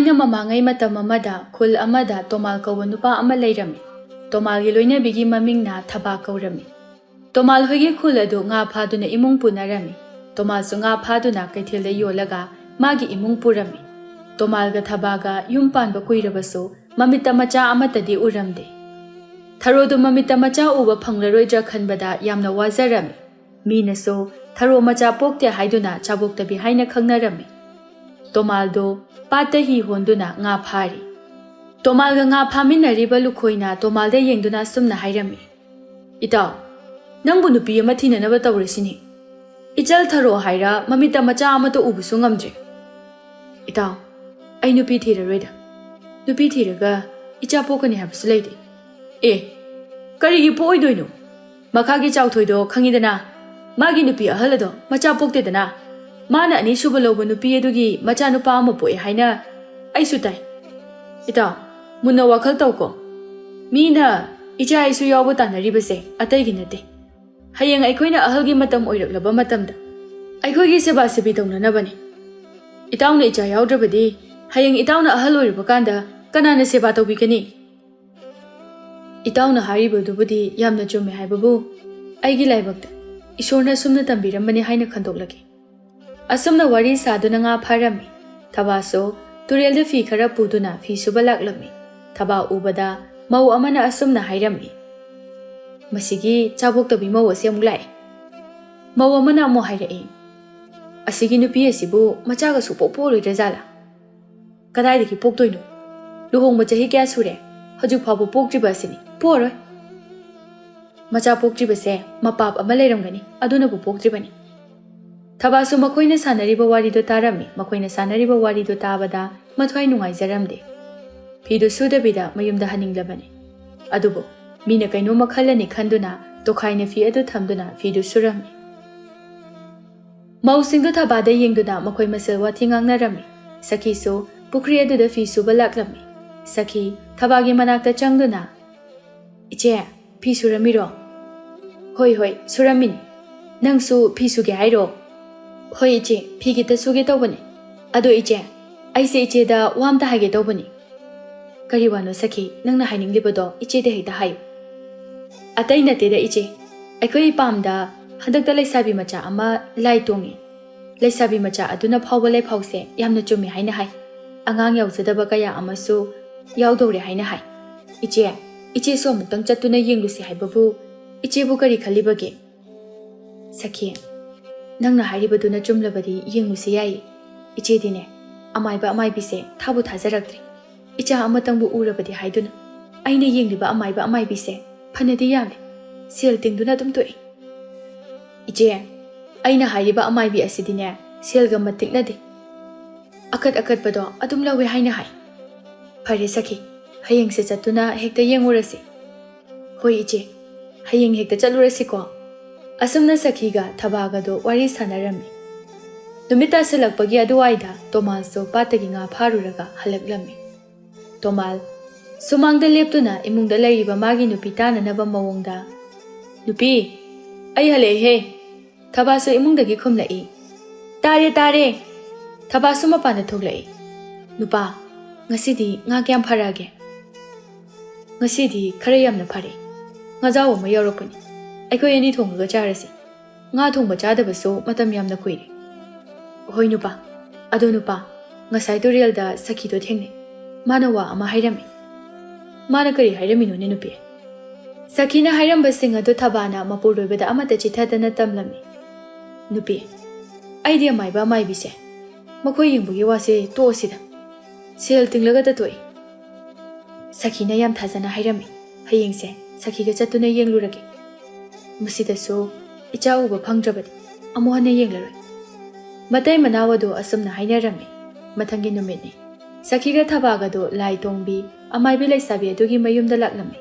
Thaina mamangai matam amada khul amada Tomal kauba nupa ama leirami. Tomal gi loinabigi mamingna Phaba kaurami. Tomal hoigi khul adu nga phaduna imung punarami. Tomal su nga phaduna kaithilda yolaga magi imung purami. Tomal ga Phaba ga yum panba kuirabasu mamita macha amatadi uramde. Tharodu mamita macha uba phanglaroidra khanbada yamna wazarami. Minaso tharo macha pokte haiduna chaboktabi haina khangnarami. Tomal do pata hi honduna nga phari. Tomal ga nga phaminariba lukhoina Tomal da yengduna sumna hairami. Itaw, nangbu nupi ama thinanaba tawrisini. Ichal tharo haira mamita macha amata ubusu ngamdre. Itaw, ai nupi thiraroida. Nupi thiraga icha pokani habasu leide. Karigi poidoino. Makagi chauthoido khangidana. Magi nupi ahalado macha poktedana. Mana ani suba loba nupi edugi macha nupa ama poe haina ai sutai. Ita munna wakhal tawko. Mina icha isu yawo tanaribase ataigi nate. Hayeng aikoina ahalgi matam oiraklaba matamda aikoigi seba sebi tawnanabani. Itawna icha yawdrabadi hayeng itawna ahal oiriba kanda kanana seba tawbikani. Itawna haribadubudi yamna chumme haibabu aigi laibakta Ishorna sumna tambiramani haina khandoklagi. Asumna wari saduna nga pharami. Phaba so turelda fi khara puduna fi suba laklami. Phaba ubada mau amana asumna hairami. Masigi chaboktabi mau ase amuk lai. Mau amana mo hairai. Asigi nupi asibu machaga su popoloidra jala. Kadaidagi poktoino. Luhongba chahi kya sure. Hajuk phaba poktriba asini. Poroi. Macha poktribase mapap ama leiramgani adunabu poktribani. Phaba su makoina sanariba warido tarami makoina sanariba warido tabada mathwai nungaijaramde. Phidu sudabida mayumda haninglabani. Adubo mina kaino makhalani khanduna tokhaina fi adu thamduna phidu surami. Mausingdu Phabada yengduna makoi masel wathi ngangnarami. Sakhi su pukri aduda fi suba laklami. Sakhi Phabagi manakta changduna. Iche fi suramiro. Hoi suramini. Nangsu fi suge hairo. Hoi iche fi gita suge tawbani. Ado iche aise iche da wamta hage tawbani. Kariwano sakhi nangna haininglibado iche da hekta hayo. Atai nate da iche aikoi pamda handakta laisabi macha ama lai tongi. Laisabi macha aduna phawba lai phawse yamna chumi haina hai. Angang yawjadaba kaya amasu yawdore haina hai. Iche so amutang chatuna yenglusi haibabu iche bu kari khalibage. Sakhi nangna haribaduna chumlabadi yenglusi yai. Iche dine amaiba amaibise thabu thajaraktre. Icha amatangbu urabadi haiduna aina yengliba amaiba amaibise phanadi yamle sel tingduna dum toi. Iche aina hariba amaibi asidine selga matiknade. Akat bado adum lawe haina hai. Phare sakhi hayeng se chatuna hekta yengurasi. Hoi iche hayeng hekta chalurasi ko. Asumna sakhiga Phabaga do wari sanarami. Numita salakpagi aduwaida Tomal so patagi nga pharuraga halaklami. Tomal sumangda leptuna imungda lairiba magi nupi tananaba mawongda. Nupi ai hale he. Phaba so imungdagi khumlai. Tare Phaba so mapana thoglai. Nupa ngasidi nga kyam pharage. Ngasidi khara yamna phare. Nga jaw ma yaropani. Aikoi ani thongga charasi. Nga thongba chadaba so matam yamna kuire. Hoi nupa ado nupa ngasai tureal da sakhi do thengne. Manawa ama hairami. Mana kari hairami no ne nupi. Sakhina hairamba singa do Phabana mapurobeda amata chithadana tamlami. Nupi idea maiba maibise. Makoi yengbugi wase to sida. Sel tinglaga ta toi. Sakhina yam thajana hairami. Hayengse sakhiga chatuna yenglurage. Musida so icha uba phangdrabadi amohana yenglaroi. Matai manawado asumna hainarami. Mathangi numitni. Sakhiga Phabaga do lai tongbi amaibi laisabi adugi mayumda laklami.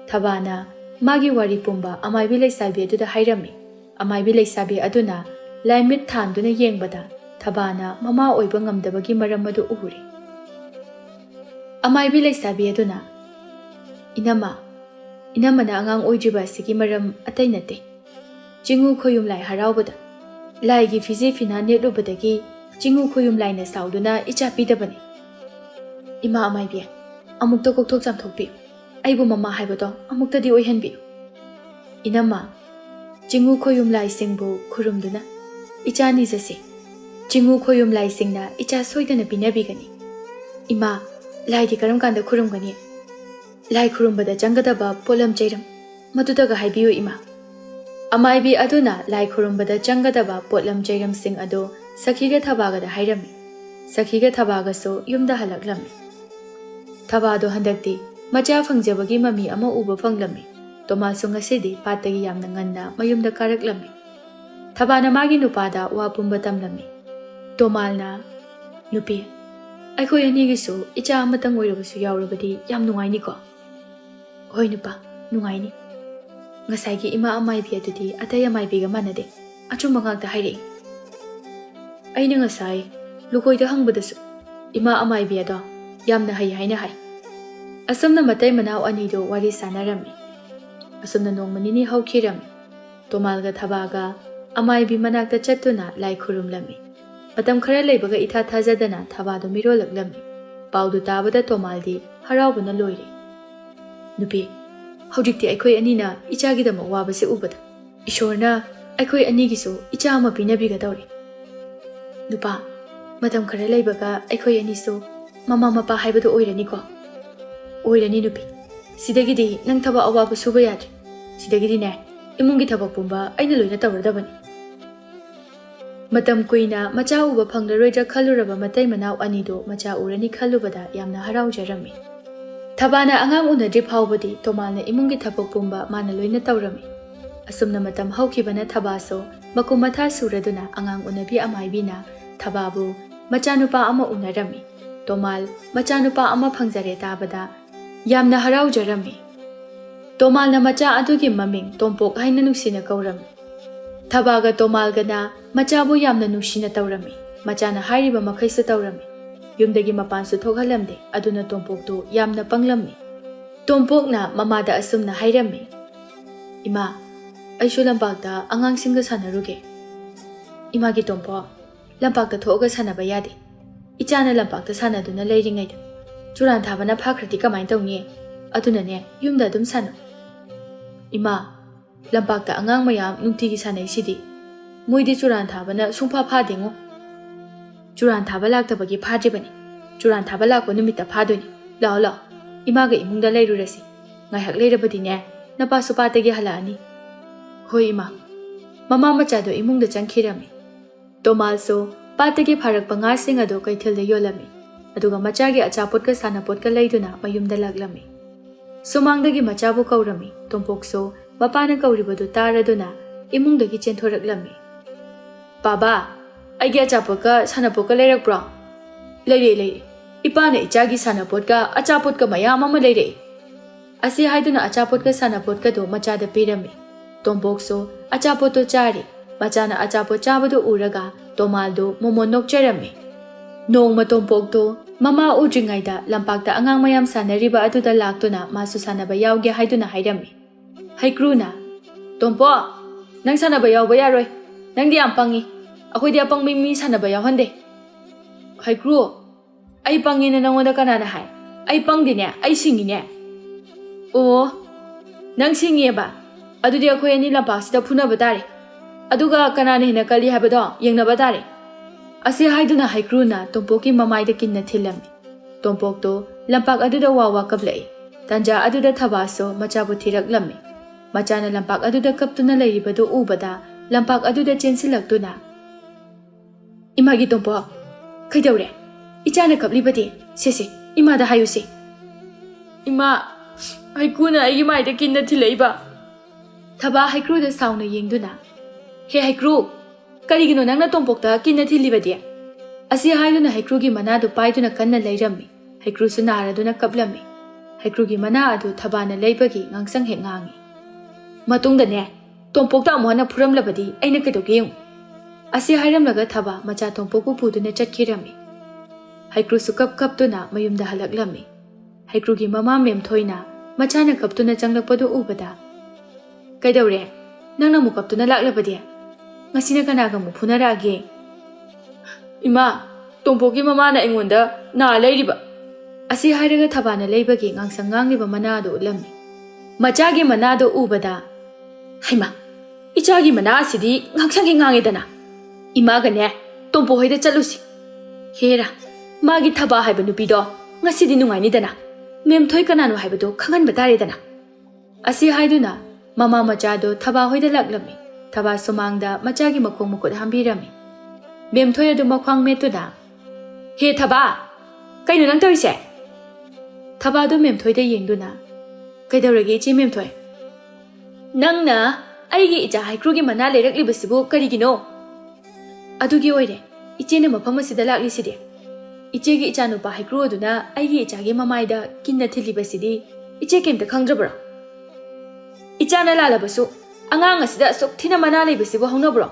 Phabana magi wari pumba amaibi laisabi aduda hairami. Amaibi laisabi aduna laimit thanduna yengbada Phabana mama oiba ngamdabagi maram adu uhuri. Amaibi laisabi aduna inamana angang oidriba sigi maram atai nate. Jingu khoyum lai haraubada laigi fizi fina netlubadagi jingu khoyum lai na sauduna icha pidabani. Ima amaibi, amukta kokthok chamthokpi. Aibu mama haibado amuktadi oihanbi. Inama, Jingu khoyum lai singbu khurumduna. Icha ni jasi. Jingu khoyum lai singna icha soidana binabigani. Ima, lai di karam kanda khurumgani. Lai khurumbada jangadaba polam jairam. Madudaga haibiyu ima. Amaibi aduna lai khurumbada jangadaba polam jairam sing ado sakhiga thabaga da hairami. Sakhiga thabaga so yumda halaklami. Thabado handakti macha fangjabagi mami ama uba fanglami. Tomal so ngasidi patagi yamna nganna mayumda karaklami. Thabana magi nupada wa pumba tamlami. Tomal na nupi. Aikoy ani gisu icha amatang oirabasu yaurabadi yam nungaini ko. Hoy nupa, nungaini. Ngasaygi ima amaibi adudi atay amaibiga manade. Achumba ngakta hairi. Aina ngasay lukoyda hangbadasu. Ima amaibi ado yamna hay haina hay. Asumna matay manaw anido wari sanarami. Asumna nongmanini hawkirami. Tomalga thabaga amaibi manakta chatuna lai khurumlami. Matam khara leibaga itha thajadana thabado mirolaklami. Paudu tabada tomaldi haraubana loire. Nupi, hawjikti aikoy anina ichagidama wabase ubada. Ishorna aikoy anigisu icha ama pinabiga dawri. Nupa, matam khara leibaga aikoy anisu mama mapa haibado oirani ko. Oirani nupi. Sidagidi nang thaba awaba suba yadri. Sidagidi ne imungi thaba pumba aina loina tawradabani. Matam kuina macha uba phanglaroida khaluraba matai manaw anido macha urani khalubada yamna haraujarami. Thabana angang unadri phawbadi tomalna imungi thapok pumba mana loina tawrami. Asumna matam hawkibana thabaso makumatha suraduna angang unabi amaibina thababu machanupa ama unarami. Tomal machanupa ama phangjare tabada yamna haraujarami. Tomalna macha adugi maming tompok haina nuksina kaurami. Thabaga tomalgana machabu yamna nuksina tawrami. Machana hairiba makhaisa tawrami. Yumdagi mapansu thokhalamde aduna tompoktu yamna panglammi. Tompokna mamada asumna hairami. Ima, aishu lampakta angangsingga sanaruge. Imagi tompok, lampakta thoga sanaba yade. Ichana lampakta sanaduna leiringaida. Churan thabana phakrati kamai tawni. Aduna ne yumda adum sanu. Ima, lampakta angang mayam nungtigi sanai sidi. Moidi churan thabana sungpha phadingo. Churan thaba laktabagi phadribani. Churan thaba lakwa numita phadoni. Lao lao. Imaga imungda leirurasi. Ngaihak leirabadi ne. Napa supatagi halaani. Hoi ima. Mama machado imungda changkhirami. Tomal so patagi pharakpa ngasing ado kaithilda yolami. Aduga machagi achapotka sanapotka leiduna mayumda laglami. Sumangdagi machabu kaurami. Tompok so mapana kauribadu taraduna imungdagi chenthoraklami. Baba, aigi achapotka sanapotka leirakbra. Leire. Ipana ichagi sanapotka achapotka mayam ama leire. Asi haiduna achapotka sanapotka do machada pirami. Tompok so achapoto chari. Machana achapot chabado uraga tomaldo momonok cherami. Nongma tompok to mama udringaida lampakta angang mayam sanariba aduda laktuna masu sanaba yawge haiduna hairami. Haikruna, tompo, nang sanaba yawba yaroi. Nang di ampangi. Ako'y di apang mimi sanaba yawhande. Haikru, ay pangi na nangoda kanana hai. Ay pang din niya, ay singi niya. Oo, nang singi ba? Adu di ako'y ani lampak sida puna batari. Aduga kanana hinakali habado, yang nabatari. Asi haiduna haikruna tompoki mamayda kinna thilami. Tompok to lampak aduda wawa kablai. Tanja aduda thabaso machabu thiraklami. Machana lampak aduda kaptuna lairibado ubada lampak aduda chensilaktuna. Imagi tompok, kaidaure. Ichana kaplibadi, sese, imada hayusi. Ima, haikuna aigi maida kinna thilaiba. Thaba haikruda sauna yengduna. He haikru, karigino nangna tompokta kinna thilibadi. Asi haiduna haikrugi manadu paiduna kanna lairami. Haikru sunaraduna kaplami. Haikrugi mana adu thabana laibagi ngangsang he ngangi. Matungda ne, tompokta amuhana puramlabadi aina kaidogeyung. Asi hairamlaga thaba macha tompokpu puduna chatkirami. Haikru su kaptuna mayumda halaklami. Haikrugi mama memthoina machana kaptuna changlakpadu ubada. Kaidaure, nangna mu kaptuna laklabadi. Ngasina kanaga mu phunarage. Ima, tompoki mama na ingonda na lairiba. Asi hairaga thabana leibagi ngangsang ngangliba manado ulammi. Machagi manado ubada. Haima, ichagi mana asidi ngangsangi ngangidana. Imagane, tompo hoida chalusi. Hera, magi thaba haiba nupido, ngasidi nungainidana. Memthoi kanano haibado khanganba taredana. Asi haiduna, mama machado thaba hoida laklami. Thaba sumangda machagi makhong mukut hambirami. Memthoi adu makhwang metuda. He thaba, kaino nang tawise? Thaba adu memthoi da yengduna. Kaidaurage ichi memthoi. Nangna, aigi icha haikrugi mana leiraklibasibu karigino. Adugi oire, ichene mafam asida laklisidi. Ichegi icha nupa haikru aduna aigi ichagi mamaida kinna thilibasidi iche kemta khangdrabra. Ichana lalabasu angang asida sok thina mana leibasibu hongnabro.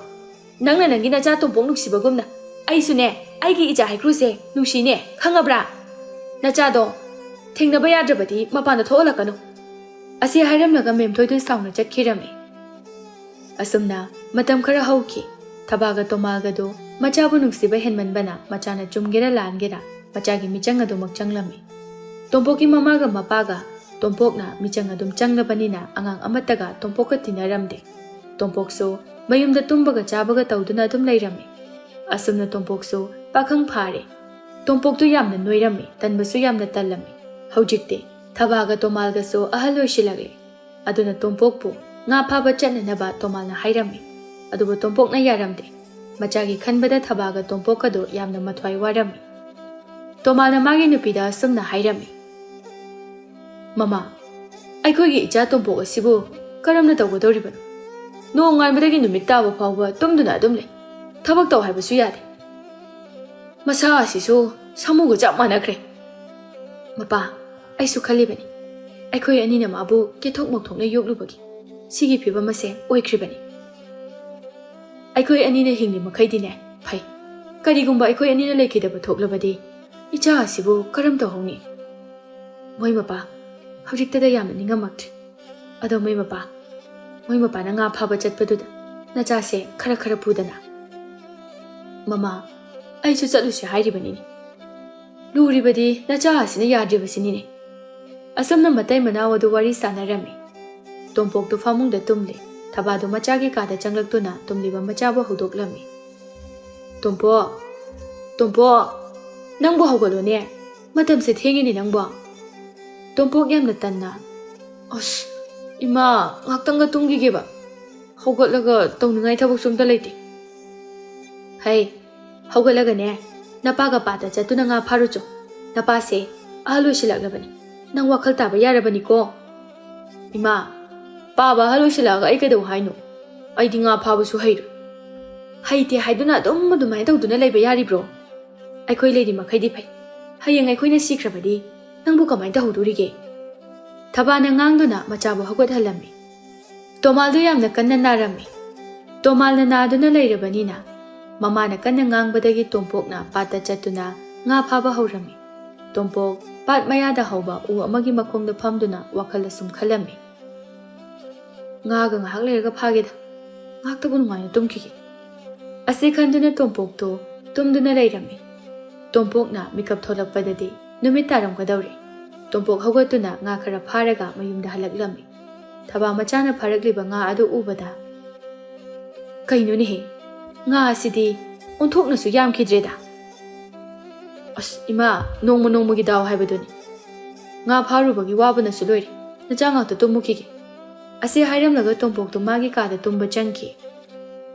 Nangna nangi nacha tompong nuksibagumna. Aisune aigi icha haikru se nushine khangabra. Nacha do thengnaba yadrabadi mapanda thoolakanu. Asi hairamnaga memthoidun sauna chakhirami. Asumna matam khara hauki. Thabaga tomaga do machabu nungsiba henmanbana machana chumgera langera machagi michang adu makchanglami. Tompoki mamaga mapaga tompokna michang adum changlabanina angang amataga tompoka tinaramde. Tompokso mayumda tumbaga chabaga tauduna adum lairami. Asumna tompokso pakhang phare. Tompoktu yamna noirami tanbasu yamna tallami. Haujikte thabaga tomalga so ahalo shilagli. Aduna tompokpu nga phaba chananaba tomalna hairami. Aduba tompokna yaramde. Machagi khanbada thabaga tompokado yamna mathwai warami. Tomalna magi nupida sumna hairami. Mama, aikogi icha tompok asibu karamna tawgadoribanu. No ngaibadagi numit taba phawba tumduna adum lei. Thabak taw haibasu yade. Masa asisu samuga chap manakre. Mapa, aisu khalibani. Aikoi anina mabu kethok mokthokna yoklubagi. Sigi phiba mase oikribani. Aikoi anina hingli makhaidine phai. Karigumba aikoi anina leikidaba thoklabadi icha asibu karam tawhongni. Moi mapa, hawjiktada yamna ningamaktre. Ado moi mapa na nga phaba chatpaduda nacha se khara khara pudana. Mama, aisu chatlusi hairibani. Luribadi nacha asina yadribasinine. Asamna matai manawadu wari sanarami. Tompoktu famungda tumle. Thabado machagi kada changlaktuna tumliba machaba hudoklami. Tompo, nangbo hawgalone. Matamse thengini nangbo. Tompok yamna tanna. As, ima ngaktanga tungigeba. Hawgatlaga tawningai thabak sumta leite. Hai, hawgatlaga ne. Napaga pata chatuna nga pharucho. Napase ahalo shilaglabani. Nang wakhal taba yarabani ko. Ima, Paba halo shilaga ai kadau haino. Ai dinga phabasu hairu. Haite haiduna dum madumai tawduna leiba yari bro. Aikoi leidi makhaidi phai. Hayeng aikoina sikrabadi nangbu kamai tahudurige. Thabana ngangduna machabu hagot halami. Tomaldu yamna kanna narami. Tomalna naduna leirabanina. Mamana kanna ngangbadagi tompokna pata chatuna nga phaba haurami. Tompok pat mayada hauba u amagi makhongda phamduna wakhala sum khalami. Ngaga ngahak lerga phageda. Ngaktabu nungaina tumkigi. Ase khanduna tompokto tumduna leirami. Tompokna mikap tholakpadadi numit taramkadauri. Tompok hawgatuna nga khara pharaga mayumda halaklami. Thaba machana pharagliba nga adu ubada. Kainuni he. Nga asidi onthoknasu yamkhidreda. As ima nongmagi daw haibaduni. Nga pharubagi wabanasu loire. Nachanga to tumukigi. Ase hairamlaga tompokto magi kada tumba changki.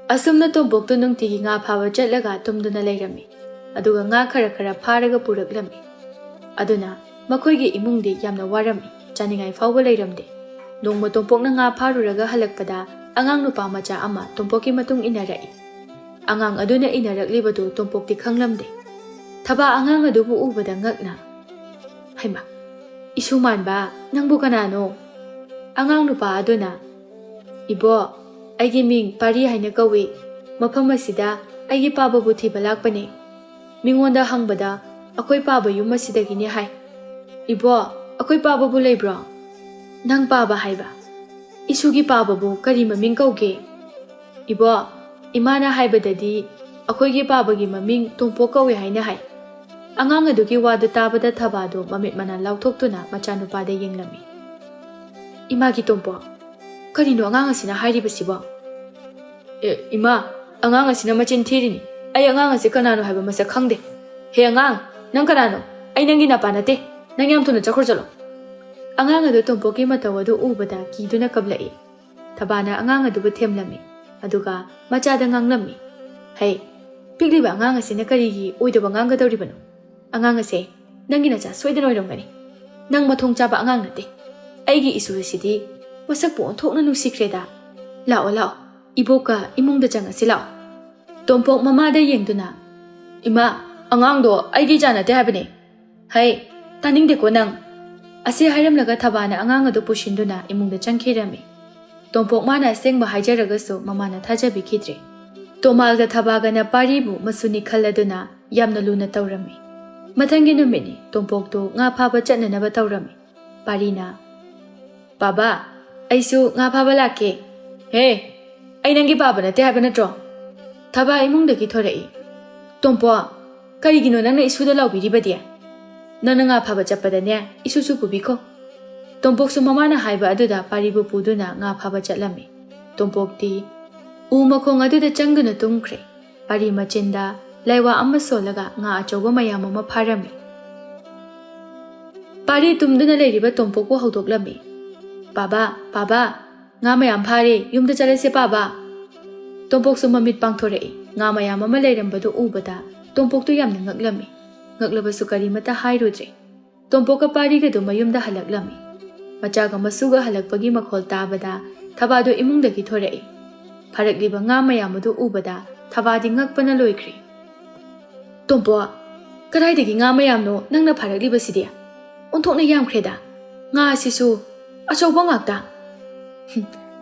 Asumna tompokto nungtigi nga phaba chatlaga tumduna leirami. Aduga nga khara khara pharaga puraklami. Aduna makhoigi imungdi yamna warami. Chaningai phawba leiramde. Nongma tompokna nga pharuraga halakpada angang nupa macha ama tompoki matung inarai. Angang aduna inaraklibadu tompokti khanglamde. Thaba angang adubu ubada ngakna. Haima, isuman ba nangbu kanano? Angang nupa aduna. Ibo, aigi ming pari haina kawi. Mafam asida aigi paba buthi balakpane. Mingonda hangbada akoi paba yum asidagini hai. Ibo, akoi paba bu leibro. Nang paba haiba. Isugi paba bu kari maming kauge. Ibo, imana haibadadi akoigi paba gi maming tompok kawi haina hai. Angang adugi wadu tabada thabado mamit mana lauthokutuna machanupada yenglami. Imagi tompo, karino angang asina hairibasibo? Ima, angang asina machin thirini. Ay angang asi kanano haiba masak khangde. He angang, nang kanano? Ay nangi napanate. Nang yam thuna chakhur chalo. Angang adu tompo ki mataw adu ubada kiduna kablai. Thabana angang adu themlami. Aduga machada nganglami. Hey, pigliba angang asina karigi oidaba ngang gadawribano. Angang ase nangi nacha soidana oiromgani. Nang mathong chaba angang nate. Aigi isu sidi masak po onthokna nusikreda. Lao iboka imungda changasi lao. Tompok mamada yengduna. Ima, angang do aigi janate habane. Hey, taningde ko nang. Ase hairamlaga thabana angang adu pushinduna imungda changkhirami. Tompok mana sengba haijaragasu mamana thajabi khidre. Tomalga thabagana paribu masuni khalladuna yamna luna tawrami. Mathangi numini tompok to nga phaba chatnanaba tawrami. Parina, Baba, aisu nga phaba lake. Hey, ai nangi baba nate haba natro. Thaba imungdagi thorai. Tompo, karigino nangna isuda laubiribadi. Nana nga phaba chappadane isusu pubiko. Tompoksu mamana haiba aduda paribu puduna nga phaba chatlami. Tompokti umakhong aduda changduna tungkhre. Pari machinda laiwa amma solaga nga achauba mayam ama pharami. Pari tumduna leiriba tompokku haudoklami. Baba, nga mayam phare yumda chalase baba. Tompoksu mamit pangthorei. Nga mayam ama leirambadu ubada tompoktu yamna ngaklami. Ngaglabasu karimata hairudre. Tompoka parigadu mayumda halaklami. Machaga masuga halakpagi makhol tabada thabado imungdagi thorei. Pharakliba nga mayamadu ubada thabadi ngakpana loikre. Tompo, karaidagi nga mayamno nangna pharaklibasidi. Onthokna yamkhreda. Nga asisu achauba ngakta.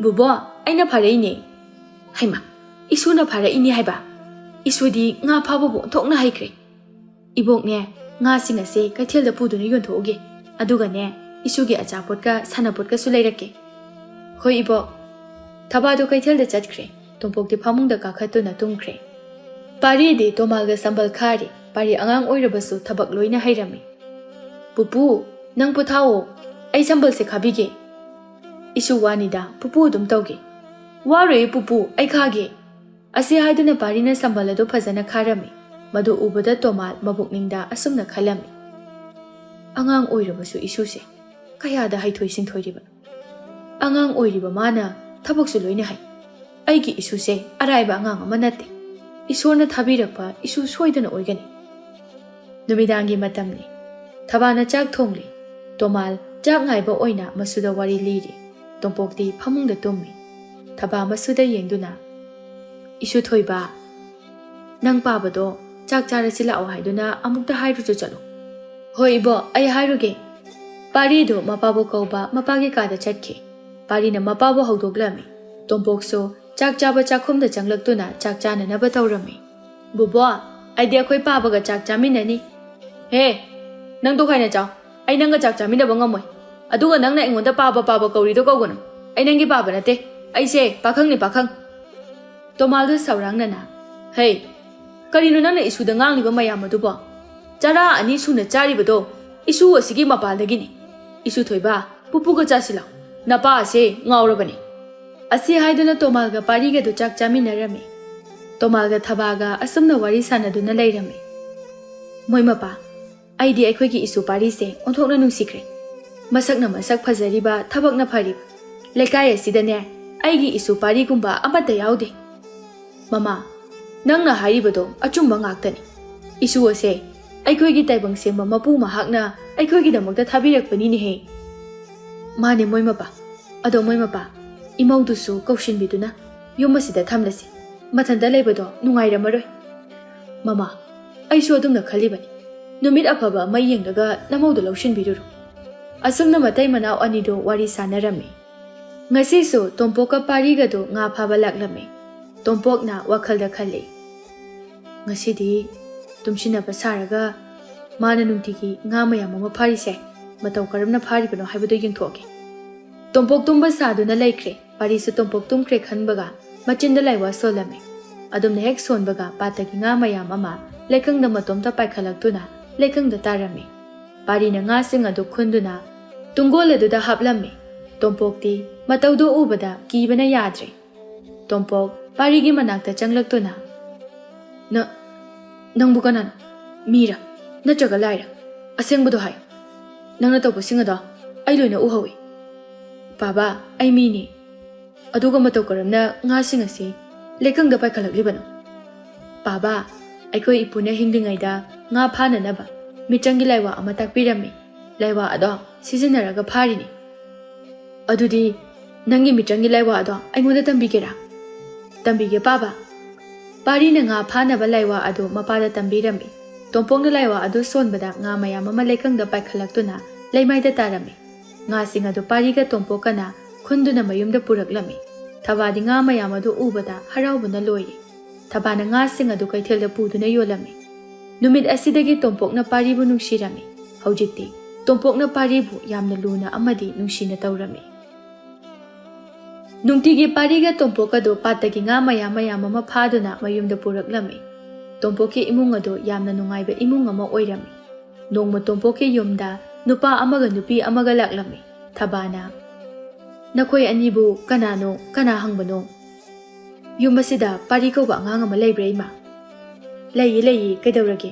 Bubo, aina pharaine. Haima, isuna pharaine haiba. Isudi nga phababu onthokna haikre. Ibok ne nga sing ase kaithel da puduna yonthoge. Aduga ne isugi achapotka sanapotka su leirake. Hoi ibok. Thabado kaithel da chatkhre. Tompokti phamungda kakhatuna tungkhre. Pari de tomalga sambal khari. Pari angang oirabasu thabak loina hairami. Pupu, nang puthao. Ai sambal se khabige. Isu wanida pupu dum tauge. Waroi pupu ai khage. Ase haiduna pari na sambal ado phajana kharami. Madu ubada tomal mabukningda asumna khalami. Angang oirabasu isuse kayada haithoi singthoiriba. Angang oiriba mana thabaksu loina hai. Aigi isuse araiba angang ama nate. Isorna thabirakpa isu soidana oigani. Numidangi matamni. Thabana chak thongli. Tomal chak ngaiba oina masuda wari liri. Tompokti phamungda tummi. Thaba masuda yengduna. Isu thoiba. Nang pabado chak charasi lao haiduna amukta hairuju chalo. Hoi ibo ai hairuge. Pari do mapabu kauba mapagi kada chatke. Pari na mapabu haudoglami. Tompokso chak chaba chakhumda changlaktuna chak chana na bataurami. Bubo, ai dia khoi pabaga chak chaminani. He, nang to khaina chaw. Ai nanga chak chaminaba ngamoi. Aduga nangna ingonda paba kaurido kaugano. Ai nangi paba nate. Ai se pakhang ni pakhang. Tomaldu saurangna. Hey, karino nangna isuda ngangliba mayam adubo. Chara ani suna charibado isu asigi mapaldagini. Isu thoiba pupuga chasila. Napa ase ngaurabani. Asi haiduna tomalga pariga du chak chaminarami. Tomalga thabaga asumna wari sanaduna leirami. Moi mapa, aidi aikhoigi isu pari se onthokna nungsikre. Masakna masak phajariba thabakna pharib. Lekai asidane aigi isu pari gumba amata yaude. Mama, nangna hairibado achumba ngaktani. Isu ase aikhoigi taibang semba mapu mahakna aikhoigi damakta thabirakpani ni he. Mane moi mapa, ado moi mapa. Imaudusu kaushinbiduna yumasida thamlasi mathanda leibado nungairamaroi. Mama, aisu adumna khalibani. Numit afaba mai yengdaga namaudu laushinbiduru. Asumna matai manau anido wari sanarami. Ngasisu tompoka parigado nga phaba laklami. Tompokna wakhalda khali. Ngasidi tumshinaba saraga mana nungtigi nga mayam ama pharise matau karamna pharibano haibado yengthoke. Tompok tumba saduna laikre. Parisu tompok tumkre khanbaga machinda laiwa solame. Adumna hek sonbaga patagi nga mayam ama lekangna matomta paikhalaktuna ꯂꯩꯀꯪꯗ ꯇꯥꯔꯝꯃꯤ ꯄꯥꯔꯤꯅ ꯉꯥꯁꯤꯡ ꯑꯗꯨ ꯈꯨꯟꯗꯨꯅ ꯇꯨꯡꯒꯣꯜ ꯑꯗꯨꯗ ꯍꯥꯞꯂꯝꯃꯤ ꯇꯣꯝꯄꯣꯛꯇꯤ ꯃꯇꯧꯗꯨ ꯎꯕꯗ ꯀꯤꯕꯅ ꯌꯥꯗ꯭ꯔꯦ ꯇꯣꯝꯄꯣꯛ ꯄꯥꯔꯤꯒꯤ ꯃꯅꯥꯛꯇ ꯆꯪꯂꯛꯇꯨꯅ ꯅꯪꯕꯨ ꯀꯅꯥꯅꯣ ꯃꯤꯔ ꯅꯠꯇ꯭ꯔꯒ ꯂꯥꯏꯔ ꯑꯁꯦꯡꯕꯗꯣ ꯍꯥꯏꯌꯨ ꯅꯪꯅ ꯇꯧꯕꯁꯤꯡ ꯑꯗꯣ ꯑꯩ ꯂꯣꯏꯅ ꯎꯍꯧꯏ ꯄꯥꯕꯥ ꯑꯩ ꯃꯤꯅꯤ ꯑꯗꯨꯒ ꯃꯇꯧ ꯀꯔꯝꯅ ꯉꯥꯁꯤꯡ ꯑꯁꯤ ꯂꯩꯀꯪꯗ ꯄꯥꯏꯈꯠꯂꯛꯂꯤꯕꯅꯣ ꯄꯥꯕꯥ ꯑꯩꯈꯣꯏ ꯏꯄꯨꯅ ꯍꯤꯡꯂꯤꯉꯩꯗ ꯉꯥ ꯐꯥꯅꯅꯕ ꯃꯤꯇ꯭ꯔꯪꯒꯤ ꯂꯥꯏꯋꯥ ꯑꯃ ꯇꯥꯛꯄꯤꯔꯝꯃꯤ ꯂꯥꯏꯋꯥ ꯑꯗꯣ ꯁꯤꯖꯤꯟꯅꯔꯒ ꯐꯥꯔꯤꯅꯤ ꯑꯗꯨꯗꯤ ꯅꯪꯒꯤ ꯃꯤꯇ꯭ꯔꯪꯒꯤ ꯂꯥꯏꯋꯥ ꯑꯗꯣ ꯑꯩꯉꯣꯟꯗ ꯇꯝꯕꯤꯒꯦꯔꯥ ꯇꯝꯕꯤꯒꯦ ꯄꯥꯕꯥ ꯄꯥꯔꯤꯅ ꯉꯥ ꯐꯥꯅꯕ ꯂꯥꯏꯋꯥ ꯑꯗꯨ ꯃꯄꯥꯗ ꯇꯝꯕꯤꯔꯝꯃꯤ ꯇꯣꯝꯄꯣꯛꯅ ꯂꯥꯏꯋꯥ ꯑꯗꯨ ꯁꯣꯟꯕꯗ ꯉꯥ ꯃꯌꯥꯝ ꯑꯃ ꯂꯩꯀꯪꯗ ꯄꯥꯏꯈꯠꯂꯛꯇꯨꯅ ꯂꯩꯃꯥꯏꯗ ꯇꯥꯔꯝꯃꯤ ꯉꯥꯁꯤꯡ ꯑꯗꯨ ꯄꯥꯔꯤꯒ ꯇꯣꯝꯄꯣꯛꯀꯅ ꯈꯨꯟꯗꯨꯅ ꯃꯌꯨꯝꯗ ꯄꯨꯔꯛꯂꯝꯃꯤ ꯊꯕꯥꯗꯤ ꯉꯥ ꯃꯌꯥꯝ ꯑꯗꯨ ꯎꯕꯗ ꯍꯔꯥꯎꯕꯅ ꯂꯣꯏꯔꯦ ꯊꯕꯥꯅ ꯉꯥꯁꯤꯡ ꯑꯗꯨ ꯀꯩꯊꯦꯜꯗ ꯄꯨꯗꯨꯅ ꯌꯣꯜꯂꯝꯃꯤ ꯅꯨꯃꯤꯠ ꯑꯁꯤꯗꯒꯤ ꯇꯣꯝꯄꯣꯛꯅ ꯄꯥꯔꯤꯕꯨ ꯅꯨꯡꯁꯤꯔꯝꯃꯤ ꯍꯧꯖꯤꯛꯇꯤ ꯇꯣꯝꯄꯣꯛꯅ ꯄꯥꯔꯤꯕꯨ ꯌꯥꯝꯅ ꯂꯨꯅ ꯑꯃꯗꯤ ꯅꯨꯡꯁꯤꯅ ꯇꯧꯔꯝꯃꯤ ꯅꯨꯡꯇꯤꯒꯤ ꯄꯥꯔꯤꯒ ꯇꯣꯝꯄꯣꯛ ꯑꯗꯨ ꯄꯥꯠꯇꯒꯤ ꯉꯥ ꯃꯌꯥꯝ ꯑꯃ ꯐꯥꯗꯨꯅ ꯃꯌꯨꯝꯗ ꯄꯨꯔꯛꯂꯝꯃꯤ ꯇꯣꯝꯄꯣꯛꯀꯤ ꯏꯃꯨꯡ ꯑꯗꯨ ꯌꯥꯝꯅ ꯅꯨꯡꯉꯥꯏꯕ ꯏꯃꯨꯡ ꯑꯃ ꯑꯣꯏꯔꯝꯃꯤ ꯅꯣꯡꯃ ꯇꯣꯝꯄꯣꯛꯀꯤ ꯌꯨꯝꯗ ꯅꯨꯄꯥ ꯑꯃꯒ ꯅꯨꯄꯤ ꯑꯃꯒ ꯂꯥꯛꯂꯝꯃꯤ ꯊꯕꯥꯅ ꯅꯈꯣꯏ ꯑꯅꯤꯕꯨ ꯀꯅꯥꯅꯣ ꯀꯅꯥ ꯍꯪꯕꯅꯣ ꯌꯨꯝ ꯑꯁꯤꯗ ꯄꯥꯔꯤ ꯀꯧꯕ ꯑꯉꯥꯡ ꯑꯃ ꯂꯩꯕ꯭ꯔꯥ ꯏꯃꯥ ꯂꯩꯌꯦ ꯀꯩꯗꯧꯔꯒꯦ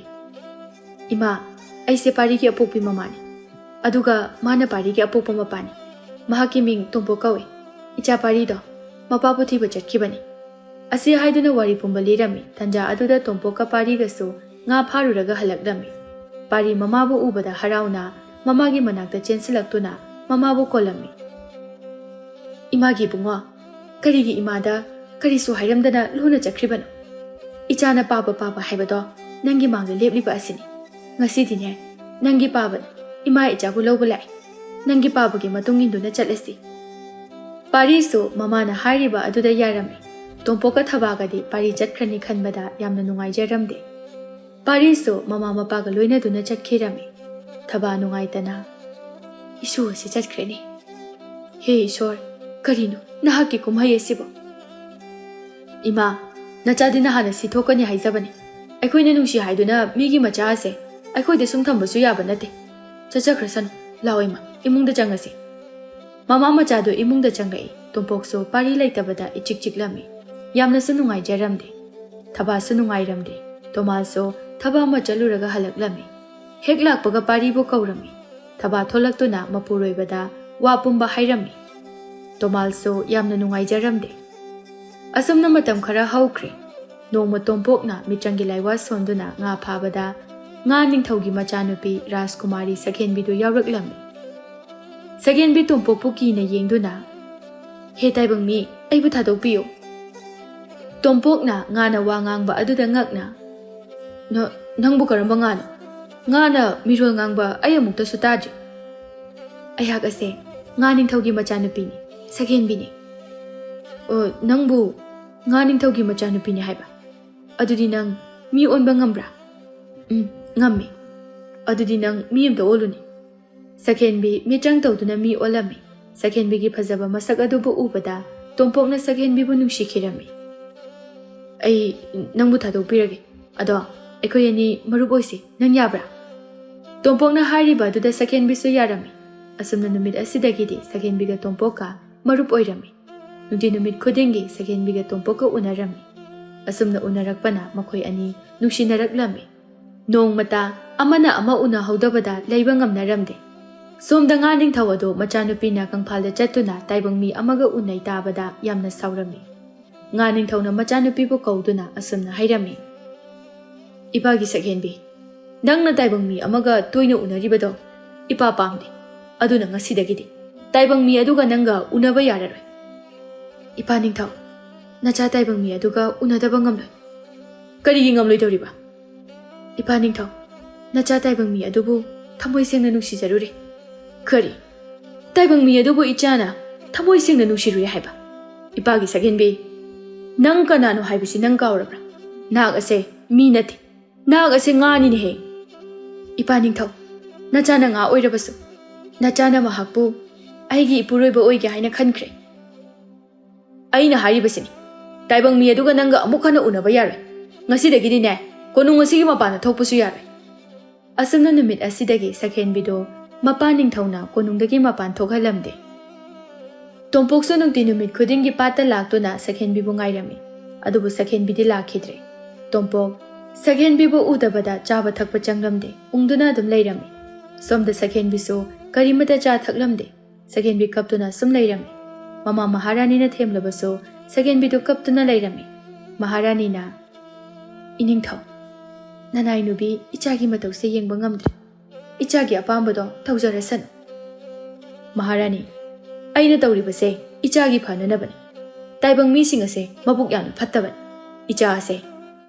ꯏꯃꯥ ꯑꯩꯁꯦ ꯄꯥꯔꯤꯒꯤ ꯑꯄꯣꯛꯄꯤ ꯃꯃꯥꯅꯤ ꯑꯗꯨꯒ ꯃꯥꯅ ꯄꯥꯔꯤꯒꯤ ꯑꯄꯣꯛꯄ ꯃꯄꯥꯅꯤ ꯃꯍꯥꯛꯀꯤ ꯃꯤꯡ ꯇꯣꯝꯄꯣꯛ ꯀꯧꯏ ꯏꯆꯥ ꯄꯥꯔꯤꯗꯣ ꯃꯄꯥꯕꯨ ꯊꯤꯕ ꯆꯠꯈꯤꯕꯅꯤ ꯑꯁꯤ ꯍꯥꯏꯗꯨꯅ ꯋꯥꯔꯤ ꯄꯨꯝꯕ ꯂꯤꯔꯝꯃꯤ ꯇꯟꯖꯥ ꯑꯗꯨꯗ ꯇꯣꯝꯄꯣꯛꯀ ꯄꯥꯔꯤꯒꯁꯨ ꯉꯥ ꯐꯥꯔꯨꯔꯒ ꯍꯜꯂꯛꯂꯝꯃꯤ ꯄꯥꯔꯤ ꯃꯃꯥꯕꯨ ꯎꯕꯗ ꯍꯔꯥꯎꯅ ꯃꯃꯥꯒꯤ ꯃꯅꯥꯛꯇ ꯆꯦꯟꯁꯤꯜꯂꯛꯇꯨꯅ ꯃꯃꯥꯕꯨ ꯀꯣꯜꯂꯝꯃꯤ ꯏꯃꯥꯒꯤ ꯏꯕꯨꯡꯉꯣ ꯀꯔꯤꯒꯤ ꯏꯃꯥꯗ ꯀꯔꯤꯁꯨ ꯍꯥꯏꯔꯝꯗꯅ ꯂꯣꯟꯅ ꯆꯠꯈ꯭ꯔꯤꯕꯅꯣ ꯏꯆꯥꯅ ꯄꯥꯕ ꯍꯥꯏꯕꯗꯣ ꯅꯪꯒꯤ ꯃꯥꯡꯗ ꯂꯦꯞꯂꯤꯕ ꯑꯁꯤꯅꯤ ꯉꯁꯤꯗꯤꯅꯦ ꯅꯪꯒꯤ ꯄꯥꯕꯅ ꯏꯃꯥ ꯏꯆꯥꯕꯨ ꯂꯧꯕ ꯂꯥꯛꯏ ꯅꯪꯒꯤ ꯄꯥꯕꯒꯤ ꯃꯇꯨꯡ ꯏꯟꯗꯨꯅ ꯆꯠꯂꯁꯤ ꯄꯥꯔꯤꯁꯨ ꯃꯃꯥꯅ ꯍꯥꯏꯔꯤꯕ ꯑꯗꯨꯗ ꯌꯥꯔꯝꯃꯤ ꯇꯣꯝꯄꯣꯛꯀ ꯊꯕꯥꯒꯗꯤ ꯄꯥꯔꯤ ꯆꯠꯈ꯭ꯔꯅꯤ ꯈꯟꯕꯗ ꯌꯥꯝꯅ ꯅꯨꯡꯉꯥꯏꯖꯔꯝꯗꯦ ꯄꯥꯔꯤꯁꯨ ꯃꯃꯥ ꯃꯄꯥꯒ ꯂꯣꯏꯅꯗꯨꯅ ꯆꯠꯈꯤꯔꯝꯃꯤ ꯊꯕꯥ ꯅꯨꯡꯉꯥꯏꯇꯅ ꯏꯁꯨ ꯑꯁꯤ ꯆꯠꯈ꯭ꯔꯦꯅꯤ ꯍꯦ ꯏꯁꯣꯔ ꯀꯔꯤꯅꯣ ꯅꯍꯥꯛꯀꯤ ꯀꯨꯝꯍꯩ ꯑꯁꯤꯕꯣ ꯏꯃꯥ ꯅꯆꯥꯗꯤ ꯅꯍꯥꯟꯅ ꯁꯤꯊꯣꯛꯀꯅꯤ ꯍꯥꯏꯖꯕꯅꯤ ꯑꯩꯈꯣꯏꯅ ꯅꯨꯡꯁꯤ ꯍꯥꯏꯗꯨꯅ ꯃꯤꯒꯤ ꯃꯆꯥ ꯑꯁꯦ ꯑꯩꯈꯣꯏꯗ ꯁꯨꯝ ꯊꯝꯕꯁꯨ ꯌꯥꯕ ꯅꯠꯇꯦ ꯆꯠꯆꯈ꯭ꯔꯁꯅꯨ ꯂꯥꯛꯑꯣ ꯏꯃꯥ ꯏꯃꯨꯡꯗ ꯆꯪꯉꯁꯤ ꯃꯃꯥ ꯃꯆꯥꯗꯣ ꯏꯃꯨꯡꯗ ꯆꯪꯉꯛꯏ ꯇꯣꯝꯄꯣꯛꯁꯨ ꯄꯥꯔꯤ ꯂꯩꯇꯕꯗ ꯏꯆꯤꯛ ꯆꯤꯛꯂꯝꯃꯤ ꯌꯥꯝꯅꯁꯨ ꯅꯨꯡꯉꯥꯏꯖꯔꯝꯗꯦ ꯊꯕꯥꯁꯨ ꯅꯨꯡꯉꯥꯏꯔꯝꯗꯦ ꯇꯣꯃꯥꯁꯨ ꯊꯕꯛ ꯑꯃ ꯆꯠꯂꯨꯔꯒ ꯍꯜꯂꯛꯂꯝꯃꯤ ꯍꯦꯛ ꯂꯥꯛꯄꯒ ꯄꯥꯔꯤꯕꯨ ꯀꯧꯔꯝꯃꯤ ꯊꯕꯥ ꯊꯣꯛꯂꯛꯇꯨꯅ ꯃꯄꯨꯔꯣꯏꯕꯗ ꯋꯥ ꯄꯨꯝꯕ ꯍꯥꯏꯔꯝꯃꯤ ꯇꯣꯃꯥꯜꯁꯨ ꯌꯥꯝꯅ ꯅꯨꯡꯉꯥꯏꯖꯔꯝꯗꯦ ꯑꯁꯨꯝꯅ ꯃꯇꯝ ꯈꯔ ꯍꯧꯈ꯭ꯔꯦ ꯅꯣꯡꯃ ꯇꯣꯝꯄꯣꯛꯅ ꯃꯤꯇ꯭ꯔꯪꯒꯤ ꯂꯥꯏꯋꯥ ꯁꯣꯟꯗꯨꯅ ꯉꯥ ꯐꯥꯕꯗ ꯉꯥ ꯅꯤꯡꯊꯧꯒꯤ ꯃꯆꯥꯅꯨꯄꯤ ꯔꯥꯖꯀꯨꯃꯥꯔꯤ ꯁꯈꯦꯟꯕꯤꯗꯨ ꯌꯥꯎꯔꯛꯂꯝꯃꯤ ꯁꯈꯦꯟꯕꯤ ꯇꯣꯝꯄꯣꯛꯄꯨ ꯀꯤꯅ ꯌꯦꯡꯗꯨꯅ ꯍꯦ ꯇꯥꯏꯕꯪ ꯃꯤ ꯑꯩꯕꯨ ꯊꯥꯗꯣꯛꯄꯤꯌꯨ ꯇꯣꯝꯄꯣꯛꯅ ꯉꯥꯅ ꯋꯥ ꯉꯥꯡꯕ ꯑꯗꯨꯗ ꯉꯛꯅ ꯅꯪꯕꯨ ꯀꯔꯝꯕ ꯉꯥꯅꯣ ꯉꯥꯅ ꯃꯤꯔꯣꯜ ꯉꯥꯡꯕ ꯑꯩ ꯑꯃꯨꯛꯇꯁꯨ ꯇꯥꯗ꯭ꯔꯤ ꯑꯩꯍꯥꯛ ꯑꯁꯦ ꯉꯥ ꯅꯤꯡꯊꯧꯒꯤ ꯃꯆꯥꯅꯨꯄꯤꯅꯤ ꯁꯈꯦꯟꯕꯤꯅꯤ ꯅꯪꯕꯨ ꯉꯥ ꯅꯤꯡꯊꯧꯒꯤ ꯃꯆꯥꯅꯨꯄꯤꯅꯤ ꯍꯥꯏꯕ ꯑꯗꯨꯗꯤ ꯅꯪ ꯃꯤ ꯑꯣꯟꯕ ꯉꯝꯕ꯭ꯔꯥ ꯉꯝꯃꯤ ꯑꯗꯨꯗꯤ ꯅꯪ ꯃꯤ ꯑꯃꯇ ꯑꯣꯜꯂꯨꯅꯤ ꯁꯈꯦꯟꯕꯤ ꯃꯤꯇ꯭ꯔꯪ ꯇꯧꯗꯨꯅ ꯃꯤ ꯑꯣꯜꯂꯝꯃꯤ ꯁꯈꯦꯟꯕꯤꯒꯤ ꯐꯖꯕ ꯃꯁꯛ ꯑꯗꯨꯕꯨ ꯎꯕꯗ ꯇꯣꯝꯄꯣꯛꯅ ꯁꯈꯦꯟꯕꯤꯕꯨ ꯅꯨꯡꯁꯤꯈꯤꯔꯝꯃꯤ ꯑꯩ ꯅꯪꯕꯨ ꯊꯥꯗꯣꯛꯄꯤꯔꯒꯦ ꯑꯗꯣ ꯑꯩꯈꯣꯏ ꯑꯅꯤ ꯃꯔꯨꯞ ꯑꯣꯏꯁꯤ ꯅꯪ ꯌꯥꯕ꯭ꯔꯥ ꯇꯣꯝꯄꯣꯛꯅ ꯍꯥꯏꯔꯤꯕ ꯑꯗꯨꯗ ꯁꯈꯦꯟꯕꯤꯁꯨ ꯌꯥꯔꯝꯃꯤ ꯑꯁꯨꯝꯅ ꯅꯨꯃꯤꯠ ꯑꯁꯤꯗꯒꯤꯗꯤ ꯁꯈꯦꯟꯕꯤꯒ ꯇꯣꯝꯄꯣꯛꯀ ꯃꯔꯨꯞ ꯑꯣꯏꯔꯝꯃꯤ ꯅꯨꯃꯤꯠ ꯈꯨꯗꯤꯡꯒꯤ ꯁꯈꯦꯟꯕꯤꯒ ꯇꯣꯝꯄꯣꯛꯀ ꯎꯅꯔꯝꯃꯤ ꯑꯁꯨꯝꯅ ꯎꯅꯔꯛꯄꯅ ꯃꯈꯣꯏ ꯑꯅꯤ ꯅꯨꯡꯁꯤꯅꯔꯛꯂꯝꯃꯤ ꯅꯣꯡꯃꯇ ꯑꯃꯅ ꯑꯃ ꯎꯅꯍꯧꯗꯕꯗ ꯂꯩꯕ ꯉꯝꯅꯔꯝꯗꯦ ꯁꯣꯝꯗ ꯉꯥ ꯅꯤꯡꯊꯧ ꯑꯗꯨ ꯃꯆꯥꯅꯨꯄꯤꯅ ꯀꯪꯐꯥꯜꯗ ꯆꯠꯇꯨꯅ ꯇꯥꯏꯕꯪ ꯃꯤ ꯑꯃꯒ ꯎꯅꯩ ꯇꯥꯕꯗ ꯌꯥꯝꯅ ꯁꯥꯎꯔꯝꯃꯤ ꯉꯥ ꯅꯤꯡꯊꯧꯅ ꯃꯆꯥꯅꯨꯄꯤꯕꯨ ꯀꯧꯗꯨꯅ ꯑꯁꯨꯝꯅ ꯍꯥꯏꯔꯝꯃꯤ ꯏꯄꯥꯒꯤ ꯁꯛꯍꯦꯟꯕꯤ ꯅꯪꯅ ꯇꯥꯏꯕꯪ ꯃꯤ ꯑꯃꯒ ꯇꯣꯏꯅ ꯎꯅꯔꯤꯕꯗꯣ ꯏꯄꯥ ꯄꯥꯝꯗꯦ ꯑꯗꯨꯅ ꯉꯁꯤꯗꯒꯤꯗꯤ ꯇꯥꯏꯕꯪ ꯃꯤ ꯑꯗꯨꯒ ꯅꯪꯒ ꯎꯅꯕ ꯌꯥꯔꯔꯣꯏ ꯏꯄꯥ ꯅꯤꯡꯊꯧ ꯅꯆꯥ ꯇꯥꯏꯕꯪ ꯃꯤ ꯑꯗꯨꯒ ꯎꯅꯗꯕ ꯉꯝꯂꯣꯏ ꯀꯔꯤꯒꯤ ꯉꯝꯂꯣꯏꯗꯧꯔꯤꯕ ꯏꯄꯥ ꯅꯤꯡꯊꯧ ꯅꯆꯥ ꯇꯥꯏꯕꯪ ꯃꯤ ꯑꯗꯨꯕꯨ ꯊꯃꯣꯏ ꯁꯦꯡꯅ ꯅꯨꯡꯁꯤꯖꯔꯨꯔꯦ ꯀꯔꯤ ꯇꯥꯏꯕꯪ ꯃꯤ ꯑꯗꯨꯕꯨ ꯏꯆꯥꯅ ꯊꯃꯣꯏ ꯁꯦꯡꯅ ꯅꯨꯡꯁꯤꯔꯨꯔꯦ ꯍꯥꯏꯕ ꯏꯄꯥꯒꯤ ꯁꯛꯍꯦꯟꯕꯤ ꯅꯪ ꯀꯅꯥꯅꯣ ꯍꯥꯏꯕꯁꯤ ꯅꯪ ꯀꯥꯎꯔꯕ꯭ꯔꯥ ꯅꯍꯥꯛ ꯑꯁꯦ ꯃꯤ ꯅꯠꯇꯦ ꯅꯍꯥꯛ ꯑꯁꯦ ꯉꯥꯅꯤꯅꯦꯍꯦ ꯏꯄꯥ ꯅꯤꯡꯊꯧ ꯅꯆꯥꯅ ꯉꯥ ꯑꯣꯏꯔꯕꯁꯨ ꯅꯆꯥꯅ ꯃꯍꯥꯛꯄꯨ ꯑꯩꯒꯤ ꯏꯄꯨꯔꯣꯏꯕ ꯑꯣꯏꯒꯦ ꯍꯥꯏꯅ ꯈꯟꯈ꯭ꯔꯦ ꯑꯩꯅ ꯍꯥꯏꯔꯤꯕꯁꯤꯅꯤ ꯇꯥꯏꯕꯪ ꯃꯤ ꯑꯗꯨꯒ ꯅꯪꯒ ꯑꯃꯨꯛ ꯍꯟꯅ ꯎꯅꯕ ꯌꯥꯔꯣꯏ ꯉꯁꯤꯗꯒꯤꯗꯤꯅꯦ ꯀꯣꯅꯨꯡ ꯑꯁꯤꯒꯤ ꯃꯄꯥꯟꯗ ꯊꯣꯛꯄꯁꯨ ꯌꯥꯔꯣꯏ Asumna numit asidagi sakhenbido mapa ningthawna konungdagi mapan thokhalamde. Tompokso nungti numit khudingi pata laktuna sakhenbibu ngairami. Adubu sakhenbidi lakhidre. Tompok sakhenbibu udabada chaba thakpa changlamde. Ungduna adum lairami. Somda sakhenbiso karimata cha thaklamde. Sakhenbi kaptuna sum lairami. Mama Maharani na themlabaso sakhenbidu kaptuna lairami. Maharani na iningthaw. Nanay nubi ichagi matau se yengba ngamdre. Ichagi apambado tawjarasanu. Maharani aina tawribase ichagi phananabani. Taibang mi sing ase mabuk yamna phattabani. Icha ase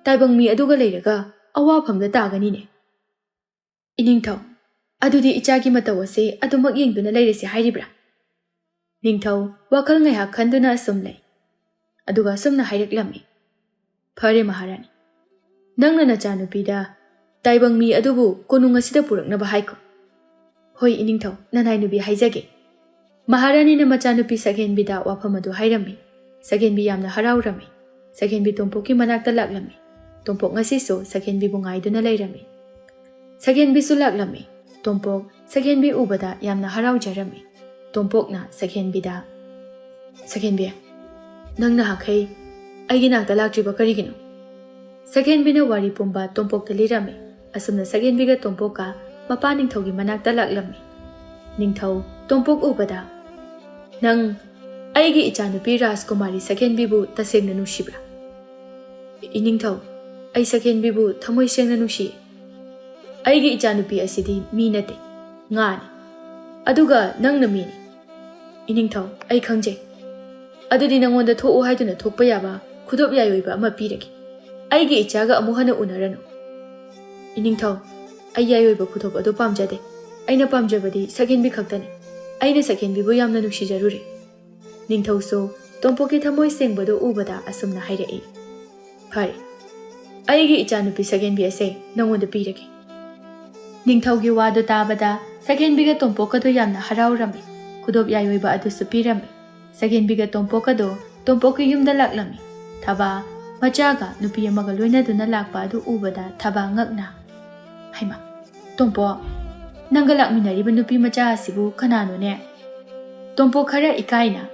taibang mi aduga leiraga awafamda tagani ne. Iningthaw adudi ichagi matau ase adumak yengduna leirase hairibra. Ningthaw wakal ngaiha khanduna asum lei. Aduga asumna hairaklammi. Phare Maharani. Nangna nachanupida taibang mi adubu konung asida puraknaba haiko. Hoi iningthaw nanai nubi haijage. Maharani na machanupi sakhenbida wafamadu hairami. Sakhenbi yamna haraurami. Sakhenbi tompoki manakta laklami. Tompok ngasiso sakhenbi bungaiduna lairami. Sakhenbi su laklami. Tompok sakhenbi ubada yamna haraujarami. Tompok na sakhenbida. Sakhenbi nangna hakai aigi nakta laktriba karigino. Sakhenbina wari pumba tompok talirami. Asumna sakhenbiga tompoka mapa ningthawgi manakta laklami. Ningthaw tompok ubada. Nang aigi ichanupi Rajkumari sakhenbibu tasengna nushibra. Iningthaw ai sakhenbibu thamoi sengna nushi. Aigi ichanupi asidi mi nate ngani. Aduga nangna mini. Iningthaw ai khangje. Adudi nangonda tho'u haiduna thokpa yaba khudop yayoiba ama piragi. Aigi ichaga amuhana unaranu. Iningthaw ai yayoiba khudop adu pamjade. Aina pamjabadi sakhenbi khaktani. Aina sakhenbibu yamna nukshijaruri. Ningthaw so tompoki thamoi sengbado ubada asumna hairai. Phare aigi ichanupi sakhenbi ase nangonda piragi. Ningthawgi wadu tabada sakhenbiga tompokado yamna haraurami. Khudop yayoiba adu supirami. Sakhenbiga tompokado tompoki yumda laklami. Thaba machaga nupi amaga loinaduna lakpa adu ubada thaba ngakna. Haima tompo nanga lakminariba nupi macha asibu kanano ne. Tompo khara ikaina.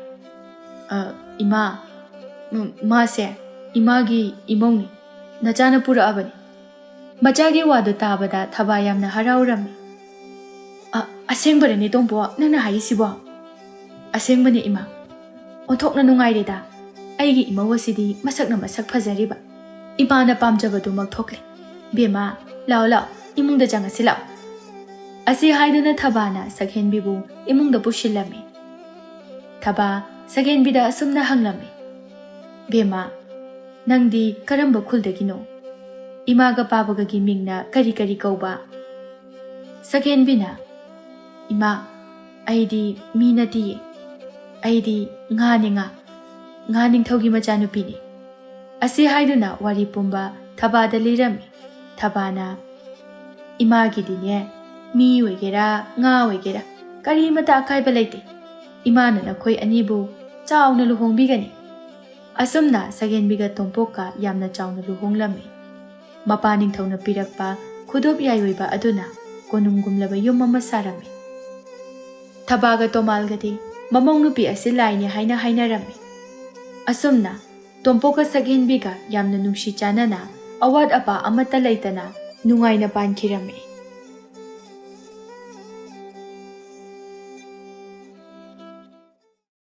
Ima mase imagi imongni nachana pura abani. Machagi wadu tabada thaba yamna haraurami. Asengbare ni tompo nana haisibo. Asengbane ima. Onthokna nungaireda. Aigi imawasidi masakna masak phajariba. Imana pamjabadu makthokle. Bema lao lao imungda jangasi lao. Asi haiduna thabana sakhenbibu imungda pushilami. Thaba sakhenbida asumna hanglami. Bema nangdi karamba khuldagino. Imaga pabaga gi mingna kari kari kauba. Sakhenbina ima aidi minati aidi nga ningthawgi machanupini. Asi haiduna wari pumba thabada lirami. Thabana imagi dine mi wegera nga wegera kari mata akaiba laite. Imana nakhoi anibu chawna luhongbigani. Asumna sakhenbiga tompoka yamna chawna luhonglami. Mapa ningthawna pirakpa khudop yayoiba aduna konunggumlaba yum ama sarami. Thabaga tomalgadi mamong nupi asi laini haina hainarami. Asumna tompoka sakhenbiga yamna nungshi chanana awad apa amata laitana nungaina pankirami.